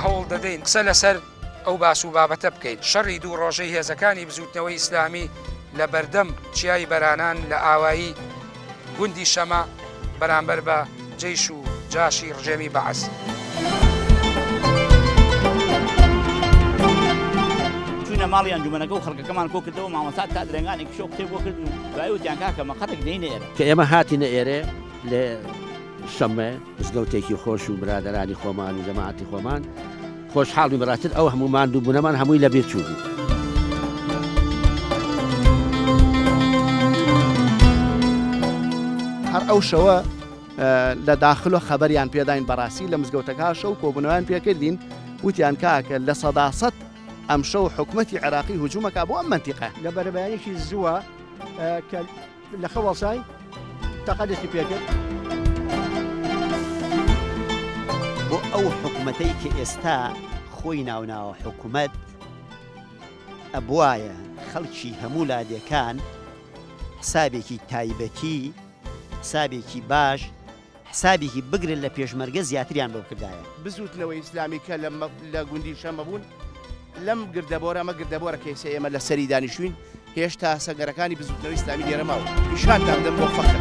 هەوڵ دەدەین قسە لەسەر ئەو باس و بابەتە بکەین. شەڕی دوو ڕۆژەی هێزەکانی بزوتنەوەی ئیسلامی لە بەردەم چیای بەرانان لە ئاوایی گوندی شەمە بەرامبەر بە جەیش و جاشی ڕژێمی بەعەس. چوونە ماڵی ئەنجومەنەکە و خەڵکەکەمان کۆ کردەوە مامەسات تا درێنگانێکی شۆ قسەی بۆ کرد و دوایی وتیان کاکە مەقەتێک دەینە ئێرە کە ئێمە هاتینە ئێرێ لێ شەمە مزگەوتێکی خۆش و برادەرانی خۆمان و جەماعەتی خۆمان خۆشحاڵی بەڕاتت ئەو هەموو ماندوو بوونەمان هەمووی لەبیر چوو بوو. هەر ئەو شەوە لە داخل و خەبەریان پێداین بەڕاستی لە مزگەوتەکە شەو کۆبوونەوەیان پێکردین وتیان کاکە لە سەداسەد ئەم شەو حکوومەتی عێراقی هجوومەکە بۆ ئەم منتیقە لە بەرەبەیانێکی زووە کە لە خەوەڵسای تەقەدەستی پێکرد بۆ ئەو حکوومەتەی کە ئێستا خۆی ناوناوە حکوومەت ئەبوایە خەڵکی هەموو لادێکان حسابێکی تایبەتی حسابێکی باش حسابێکی بگرن لە پێشمەرگە زیاتریان بۆ کردایە. بزوتنەوەی ئیسلامی کە لە گوندی شەمە بوون لەم گردەبۆرە ئەمە گردەبۆرە کەیسە ئێمە لە سەری دانیشتوین هێشتا سەگەرەکانی بزوتنەوەی ئیسلامی لێرە ماوە پیشانتان دەم بۆ فەقر.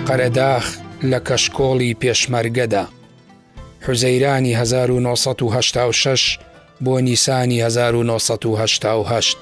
قەرەداخ لە کەشکۆڵی پێشمەرگەدا حوزەیرانی 1986 بۆ نیسانی 1988